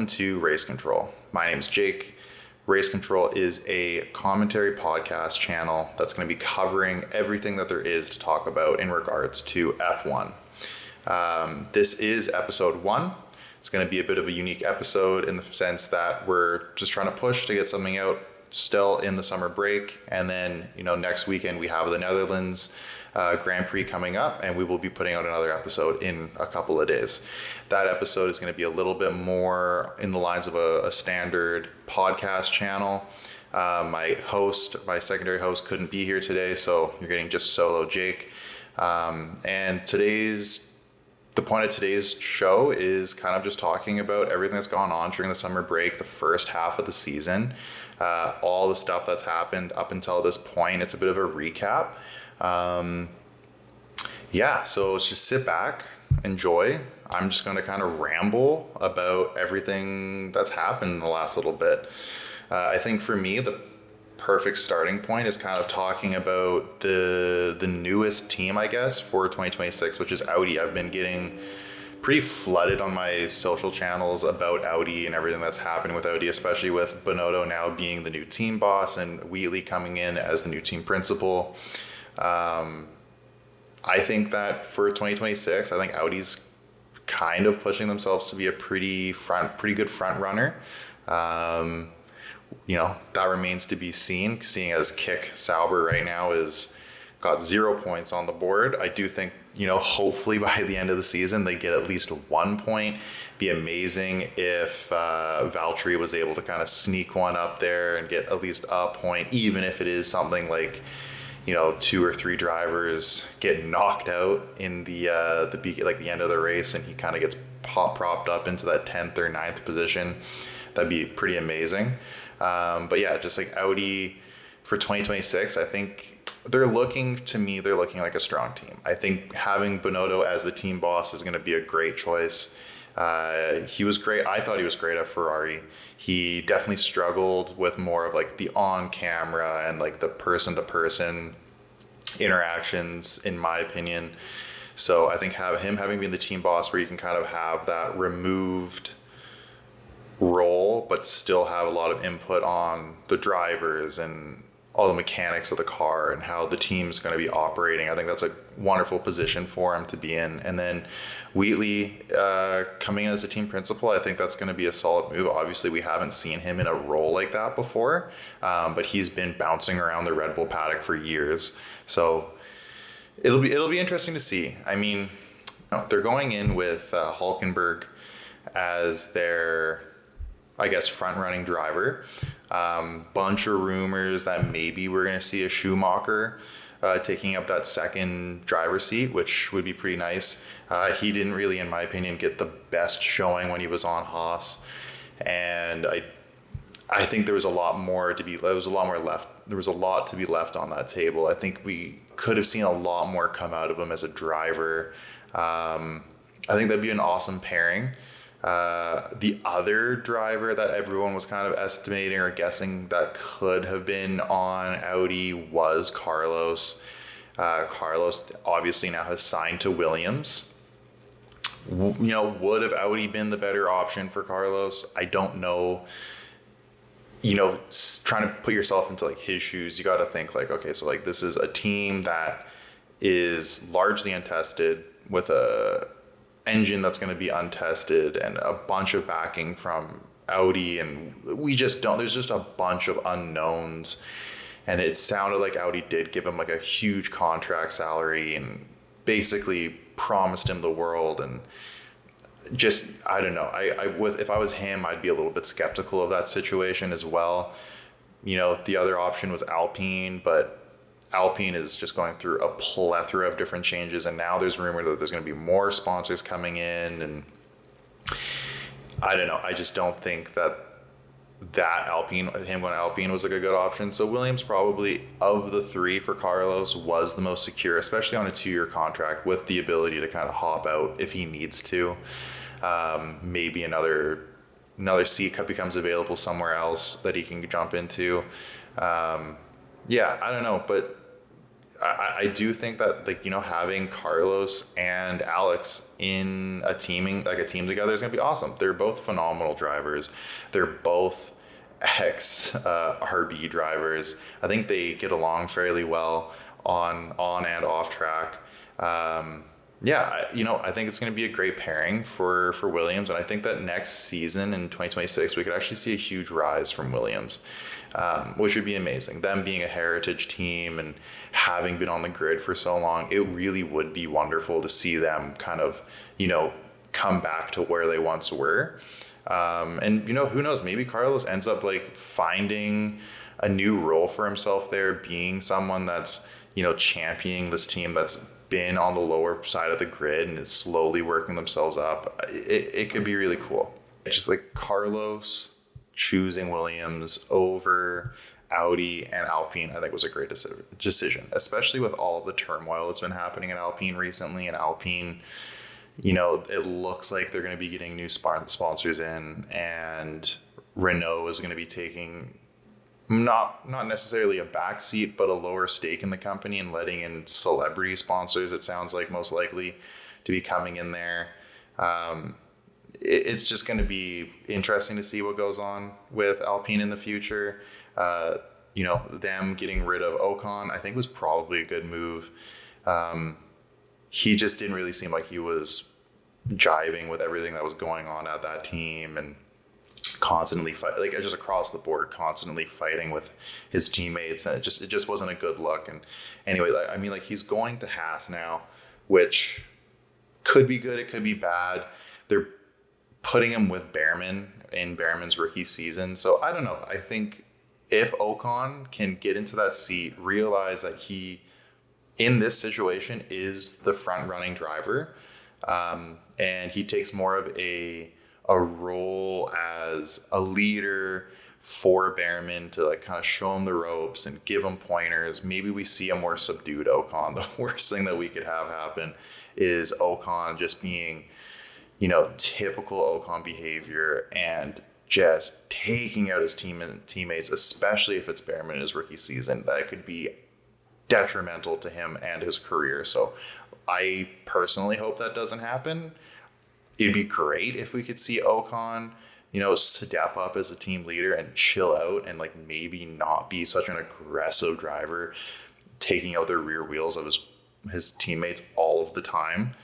welcome to Race Control. My name is Jake. Race Control is a commentary podcast channel that's going to be covering everything that there is to talk about in regards to F1. This is episode 1. It's going to be a bit of a unique episode in the sense that we're just trying to push to get something out still in the summer break. And then, next weekend we have the Netherlands Grand Prix coming up, and we will be putting out another episode in a couple of days. That episode is going to be a little bit more in the lines of a standard podcast channel. My secondary host couldn't be here today, so you're getting just solo Jake. And the point of today's show is kind of just talking about everything that's gone on during the summer break, the first half of the season, all the stuff that's happened up until this point. It's a bit of a recap. So let's just sit back, enjoy. I'm just going to kind of ramble about everything that's happened in the last little bit. I think for me, the perfect starting point is kind of talking about the newest team, I guess, for 2026, which is Audi. I've been getting pretty flooded on my social channels about Audi and everything that's happening with Audi, especially with Binotto now being the new team boss and Wheatley coming in as the new team principal. I think that for 2026, I think Audi's kind of pushing themselves to be a pretty good front runner. That remains to be seen, seeing as Kick Sauber right now is got 0 points on the board. I do think, hopefully by the end of the season, they get at least 1 point. Be amazing if Valtteri was able to kind of sneak one up there and get at least a point, even if it is something like, 2 or 3 drivers get knocked out in the end of the race, and he kind of gets propped up into that 10th or 9th position. That'd be pretty amazing. Just like Audi for 2026, I think they're looking like a strong team. I think having Binotto as the team boss is going to be a great choice. He was great. I thought he was great at Ferrari. He definitely struggled with more of like the on camera and like the person to person interactions, in my opinion. So I think having been the team boss, where you can kind of have that removed role, but still have a lot of input on the drivers and all the mechanics of the car and how the team's going to be operating. I think that's a wonderful position for him to be in. And then Wheatley coming in as a team principal, I think that's going to be a solid move. Obviously, we haven't seen him in a role like that before, but he's been bouncing around the Red Bull paddock for years. So it'll be interesting to see. I mean, they're going in with Hulkenberg as their, I guess, front-running driver. Bunch of rumors that maybe we're going to see a Schumacher taking up that second driver seat, which would be pretty nice. He didn't really, in my opinion, get the best showing when he was on Haas, and I think there was a lot to be left on that table. I think we could have seen a lot more come out of him as a driver. I think that'd be an awesome pairing. The other driver that everyone was kind of estimating or guessing that could have been on Audi was Carlos. Carlos obviously now has signed to Williams. Would have Audi been the better option for Carlos? I don't know. Trying to put yourself into like his shoes, you got to think like, okay, so like this is a team that is largely untested with a engine that's going to be untested and a bunch of backing from Audi, and there's just a bunch of unknowns. And it sounded like Audi did give him like a huge contract salary and basically promised him the world. And just, I don't know, if I was him, I'd be a little bit skeptical of that situation as well. The other option was Alpine, but Alpine is just going through a plethora of different changes, and now there's rumor that there's going to be more sponsors coming in, and I don't know. I just don't think that him going to Alpine was like a good option. So Williams, probably of the 3 for Carlos, was the most secure, especially on a 2-year contract with the ability to kind of hop out if he needs to. Maybe another seat becomes available somewhere else that he can jump into. I don't know, but I do think that, like, having Carlos and Alex in a team together is going to be awesome. They're both phenomenal drivers. They're both ex RB drivers. I think they get along fairly well on and off track. I think it's going to be a great pairing for Williams, and I think that next season in 2026 we could actually see a huge rise from Williams, which would be amazing. Them being a heritage team and having been on the grid for so long, it really would be wonderful to see them kind of, come back to where they once were. And who knows, maybe Carlos ends up like finding a new role for himself there, being someone that's, championing this team that's been on the lower side of the grid and is slowly working themselves up. It could be really cool. It's just like Carlos choosing Williams over Audi and Alpine, I think was a great decision, especially with all of the turmoil that's been happening in Alpine recently. And Alpine, it looks like they're going to be getting new sponsors in, and Renault is going to be taking not necessarily a backseat, but a lower stake in the company and letting in celebrity sponsors. It sounds like most likely to be coming in there. It's just going to be interesting to see what goes on with Alpine in the future. Them getting rid of Ocon, I think, was probably a good move. He just didn't really seem like he was jiving with everything that was going on at that team, and constantly just across the board, constantly fighting with his teammates, and it just wasn't a good look. And anyway, I mean, like, he's going to Haas now, which could be good, it could be bad. They're putting him with Behrman in Behrman's rookie season, so I don't know. I think if Ocon can get into that seat, realize that he, in this situation, is the front running driver, and he takes more of a role as a leader for Behrman to like kind of show him the ropes and give him pointers. Maybe we see a more subdued Ocon. The worst thing that we could have happen is Ocon just being, typical Ocon behavior and just taking out his teammates, especially if it's Behrman in his rookie season. That could be detrimental to him and his career. So I personally hope that doesn't happen. It'd be great if we could see Ocon, step up as a team leader and chill out and like maybe not be such an aggressive driver, taking out the rear wheels of his teammates all of the time.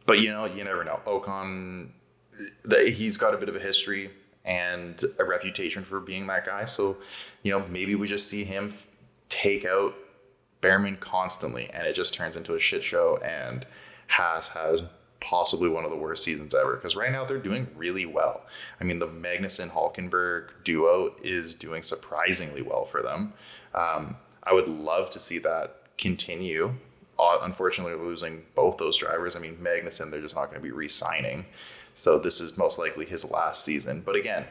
But you never know. Ocon, he's got a bit of a history and a reputation for being that guy. So, maybe we just see him take out Behrman constantly, and it just turns into a shit show, and Haas has possibly one of the worst seasons ever, because right now they're doing really well. I mean, the Magnussen-Hülkenberg duo is doing surprisingly well for them. I would love to see that continue. Unfortunately, we're losing both those drivers. I mean, Magnussen, they're just not going to be re-signing. So this is most likely his last season. But again,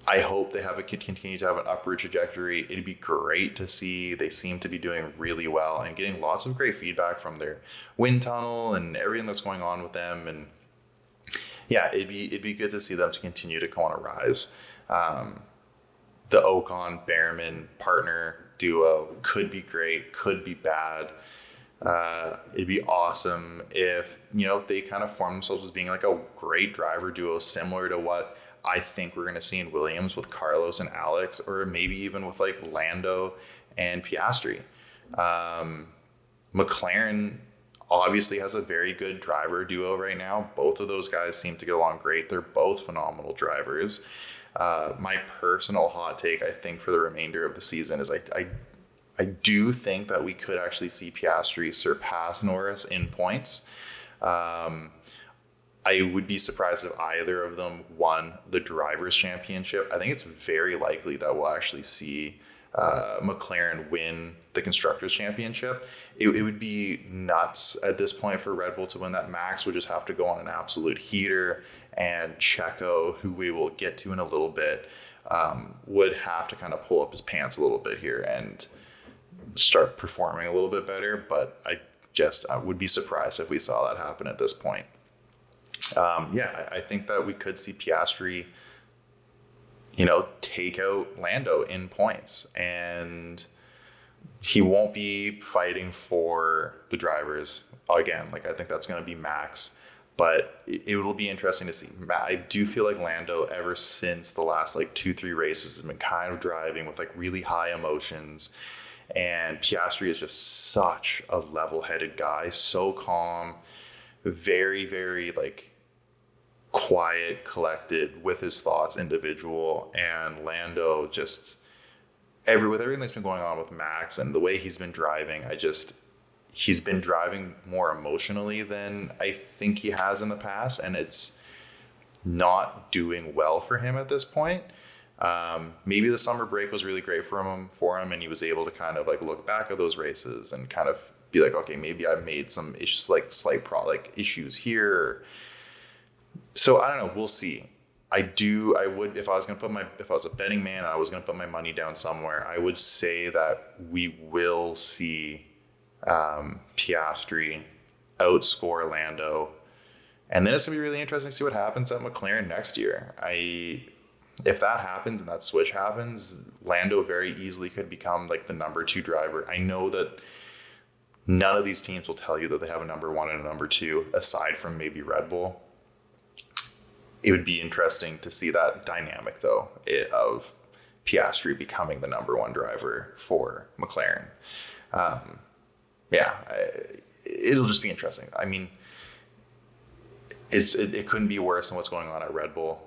I hope they continue to have an upward trajectory. It'd be great to see. They seem to be doing really well and getting lots of great feedback from their wind tunnel and everything that's going on with them. And yeah, it'd be good to see them to continue to go on a rise. The Ocon Behrman partner duo could be great, could be bad. It'd be awesome if they kind of form themselves as being like a great driver duo, similar to what I think we're going to see in Williams with Carlos and Alex, or maybe even with like Lando and Piastri. McLaren obviously has a very good driver duo right now. Both of those guys seem to get along great. They're both phenomenal drivers. My personal hot take, I think, for the remainder of the season is I do think that we could actually see Piastri surpass Norris in points. I would be surprised if either of them won the Drivers' Championship. I think it's very likely that we'll actually see McLaren win the Constructors' Championship. It would be nuts at this point for Red Bull to win that. Max would just have to go on an absolute heater, and Checo, who we will get to in a little bit, would have to kind of pull up his pants a little bit here and start performing a little bit better. But I would be surprised if we saw that happen at this point. I think that we could see Piastri, take out Lando in points. And he won't be fighting for the drivers again. Like I think that's going to be Max, but it will be interesting to see. I do feel like Lando, ever since the last like 2-3 races, has been kind of driving with like really high emotions, and Piastri is just such a level-headed guy, so calm, very, very like quiet, collected with his thoughts, individual, and Lando just with everything that's been going on with Max and the way he's been driving, he's been driving more emotionally than I think he has in the past, and it's not doing well for him at this point. Maybe the summer break was really great for him, and he was able to kind of like look back at those races and kind of be like, okay, maybe I made some issues, like slight issues here. So I don't know. We'll see. I would, if I was a betting man, I was going to put my money down somewhere. I would say that we will see Piastri outscore Lando. And then it's going to be really interesting to see what happens at McLaren next year. If that happens and that switch happens, Lando very easily could become like the number 2 driver. I know that none of these teams will tell you that they have a number 1 and a number 2, aside from maybe Red Bull. It would be interesting to see that dynamic, though, of Piastri becoming the number 1 driver for McLaren. It'll just be interesting. I mean, it couldn't be worse than what's going on at Red Bull.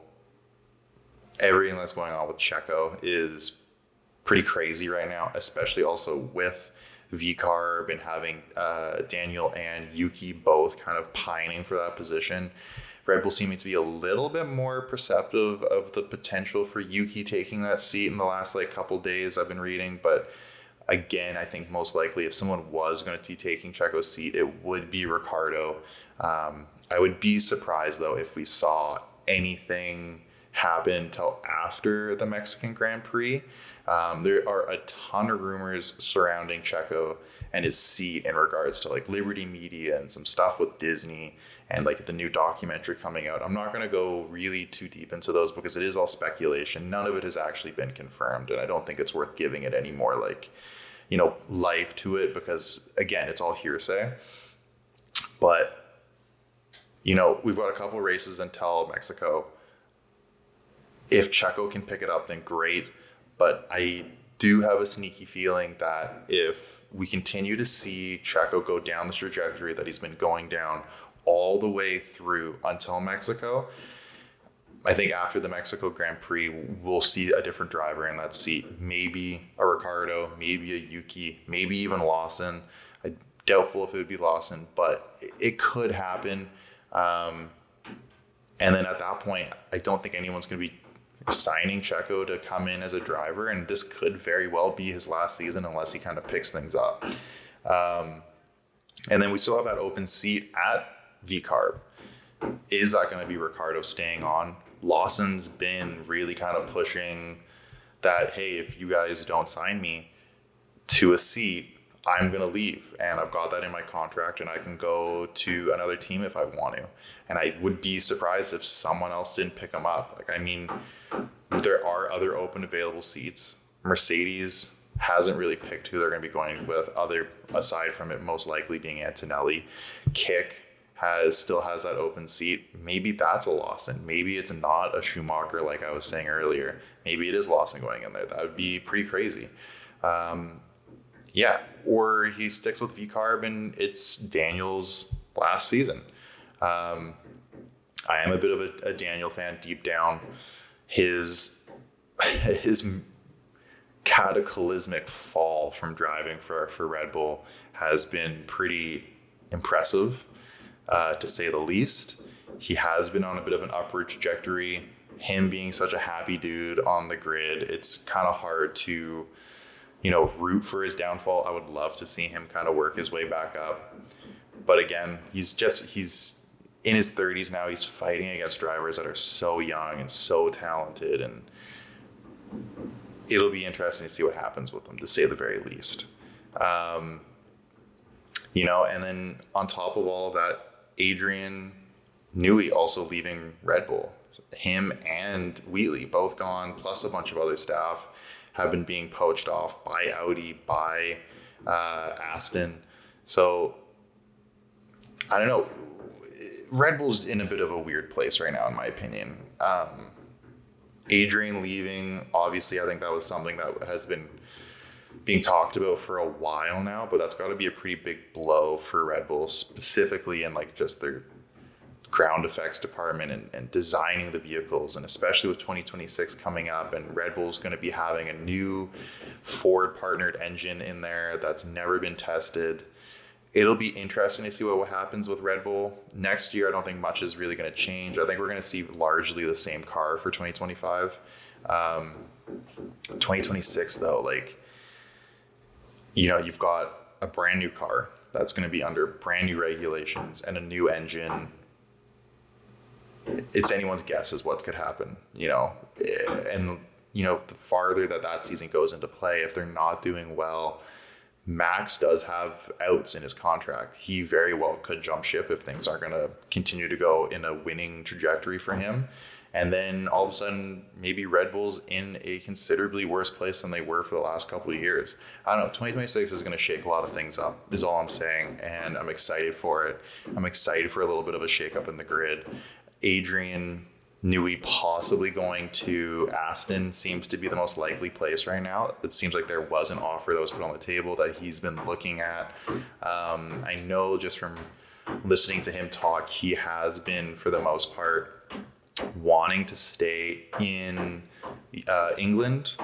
Everything that's going on with Checo is pretty crazy right now, especially also with VCarb and having Daniel and Yuki both kind of pining for that position. Red Bull seeming to be a little bit more perceptive of the potential for Yuki taking that seat in the last like couple days I've been reading. But again, I think most likely if someone was going to be taking Checo's seat, it would be Ricciardo. I would be surprised though if we saw anything happen till after the Mexican Grand Prix. There are a ton of rumors surrounding Checo and his seat in regards to like Liberty Media and some stuff with Disney and like the new documentary coming out. I'm not going to go really too deep into those because it is all speculation. None of it has actually been confirmed, and I don't think it's worth giving it any more like, life to it, because again, it's all hearsay. But, we've got a couple races until Mexico. If Checo can pick it up, then great. But I do have a sneaky feeling that if we continue to see Checo go down the trajectory that he's been going down all the way through until Mexico, I think after the Mexico Grand Prix, we'll see a different driver in that seat. Maybe a Ricciardo, maybe a Yuki, maybe even Lawson. I'm doubtful if it would be Lawson, but it could happen. And then at that point, I don't think anyone's going to be signing Checo to come in as a driver, and this could very well be his last season unless he kind of picks things up. And then we still have that open seat at VCarb. Is that going to be Ricciardo staying on? Lawson's been really kind of pushing that, hey, if you guys don't sign me to a seat, I'm going to leave, and I've got that in my contract, and I can go to another team if I want to. And I would be surprised if someone else didn't pick him up. There are other open available seats. Mercedes hasn't really picked who they're going to be going with, aside from it most likely being Antonelli. Kick still has that open seat. Maybe that's a Lawson. Maybe it's not a Schumacher, like I was saying earlier. Maybe it is Lawson going in there. That would be pretty crazy. Or he sticks with VCarb and it's Daniel's last season. I am a bit of a Daniel fan deep down. His cataclysmic fall from driving for Red Bull has been pretty impressive, to say the least. He has been on a bit of an upward trajectory. Him being such a happy dude on the grid, it's kind of hard to root for his downfall. I would love to see him kind of work his way back up. But again, he's in his 30s now. He's fighting against drivers that are so young and so talented, and it'll be interesting to see what happens with them, to say the very least. And then on top of all of that, Adrian Newey also leaving Red Bull. Him and Wheatley both gone, plus a bunch of other staff. have been being poached off by Audi, by Aston. So I don't know. Red Bull's in a bit of a weird place right now, in my opinion. Adrian leaving, obviously, I think that was something that has been being talked about for a while now, but that's got to be a pretty big blow for Red Bull, specifically in like just their ground effects department and designing the vehicles, and especially with 2026 coming up, and Red Bull's going to be having a new Ford partnered engine in there that's never been tested. It'll be interesting to see what happens with Red Bull next year. I don't think much is really going to change. I think we're going to see largely the same car for 2025. 2026 though, like, you've got a brand new car that's going to be under brand new regulations and a new engine. It's anyone's guess as what could happen, and the farther that season goes into play, if they're not doing well, Max does have outs in his contract. He very well could jump ship if things aren't going to continue to go in a winning trajectory for him. And then all of a sudden, maybe Red Bull's in a considerably worse place than they were for the last couple of years. I don't know. 2026 is going to shake a lot of things up, is all I'm saying. And I'm excited for it. I'm excited for a little bit of a shakeup in the grid. Adrian Newey possibly going to Aston seems to be the most likely place right now. It seems like there was an offer that was put on the table that he's been looking at. I know just from listening to him talk, he has been, for the most part, wanting to stay in England,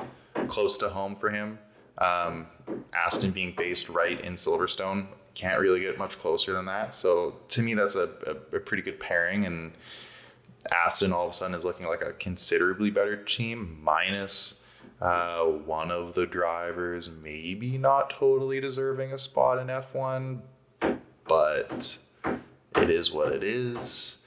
close to home for him. Aston being based right in Silverstone, can't really get much closer than that. So to me, that's a pretty good pairing, and Aston all of a sudden is looking like a considerably better team, minus one of the drivers maybe not totally deserving a spot in F1, but it is what it is.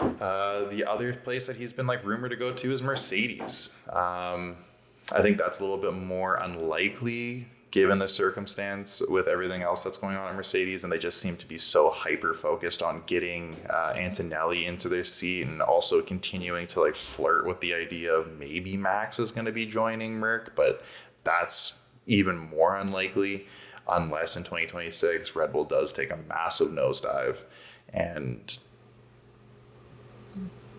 The other place that he's been like rumored to go to is Mercedes. I think that's a little bit more unlikely given the circumstance with everything else that's going on at Mercedes, and they just seem to be so hyper focused on getting Antonelli into their seat, and also continuing to like flirt with the idea of maybe Max is going to be joining Merc, but that's even more unlikely unless in 2026 Red Bull does take a massive nosedive and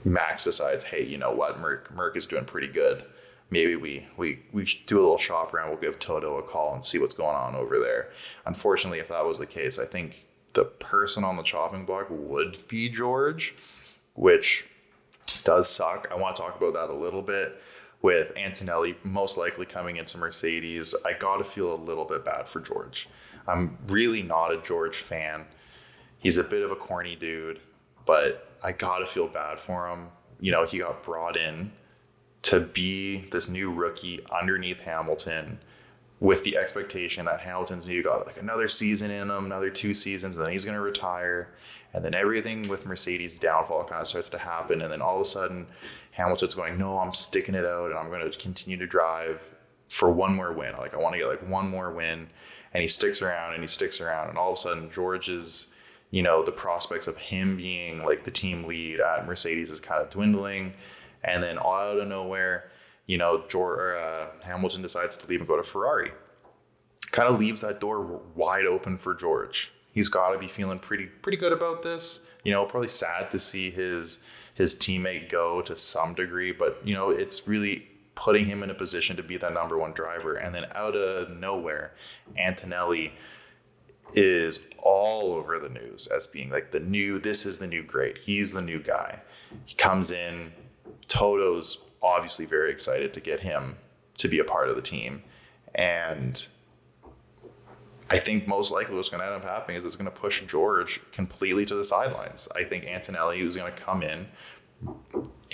Max decides, hey, you know what, Merc is doing pretty good. Maybe we should do a little shop around. We'll give Toto a call and see what's going on over there. Unfortunately, if that was the case, I think the person on the chopping block would be George, which does suck. I want to talk about that a little bit. With Antonelli most likely coming into Mercedes, I got to feel a little bit bad for George. I'm really not a George fan. He's a bit of a corny dude, but I got to feel bad for him. He got brought in to be this new rookie underneath Hamilton with the expectation that Hamilton's maybe got like another season in him, another 2 seasons, and then he's going to retire. And then everything with Mercedes' downfall kind of starts to happen. And then all of a sudden, Hamilton's going, no, I'm sticking it out and I'm going to continue to drive for one more win. Like, I want to get like one more win. And he sticks around and he sticks around. And all of a sudden, George's, the prospects of him being like the team lead at Mercedes is kind of dwindling. And then out of nowhere, Hamilton decides to leave and go to Ferrari. Kind of leaves that door wide open for George. He's got to be feeling pretty good about this. Probably sad to see his teammate go to some degree, but it's really putting him in a position to be that number one driver. And then out of nowhere, Antonelli is all over the news as being like this is the new great. He's the new guy. He comes in. Toto's obviously very excited to get him to be a part of the team. And I think most likely what's going to end up happening is it's going to push George completely to the sidelines. I think Antonelli, who's going to come in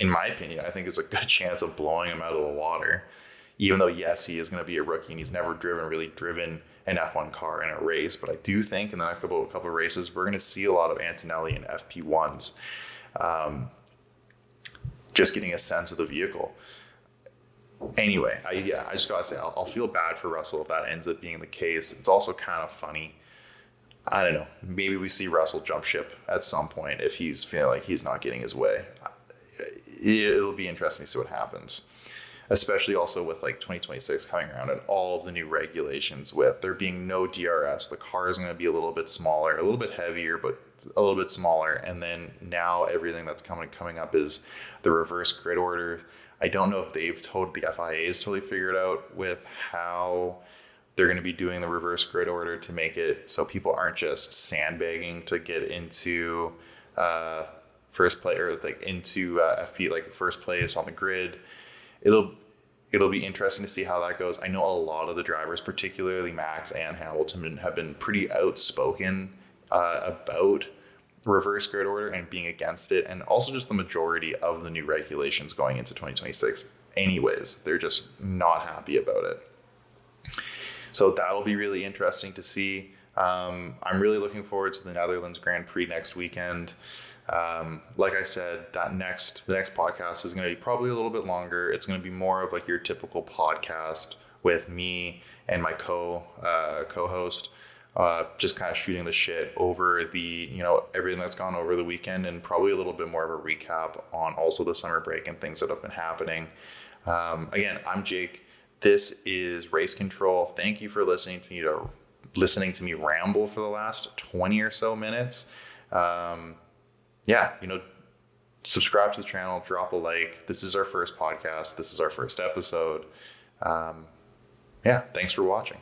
my opinion, I think is a good chance of blowing him out of the water. Even though, yes, he is going to be a rookie and he's never really driven an F1 car in a race. But I do think in the next couple of races, we're going to see a lot of Antonelli in FP1s. Just getting a sense of the vehicle. Anyway, I just gotta say, I'll feel bad for Russell if that ends up being the case. It's also kind of funny. I don't know. Maybe we see Russell jump ship at some point if he's feeling like he's not getting his way. It'll be interesting to see what happens. especially also with like 2026 coming around and all of the new regulations, with there being no DRS, the car is going to be a little bit smaller, a little bit heavier, but a little bit smaller. And then now everything that's coming up is the reverse grid order. I don't know if the FIA is totally figured out with how they're going to be doing the reverse grid order to make it so people aren't just sandbagging to get into first place, or like into FP, like first place on the grid. It'll be interesting to see how that goes. I know a lot of the drivers, particularly Max and Hamilton, have been pretty outspoken about reverse grid order and being against it, and also just the majority of the new regulations going into 2026. Anyways, they're just not happy about it. So that'll be really interesting to see. I'm really looking forward to the Netherlands Grand Prix next weekend. Like I said, the next podcast is going to be probably a little bit longer. It's going to be more of like your typical podcast with me and my co-host, just kind of shooting the shit over the, everything that's gone over the weekend, and probably a little bit more of a recap on also the summer break and things that have been happening. Again, I'm Jake. This is Race Control. Thank you for listening to me ramble for the last 20 or so minutes. Subscribe to the channel, drop a like. This is our first podcast. This is our first episode. Thanks for watching.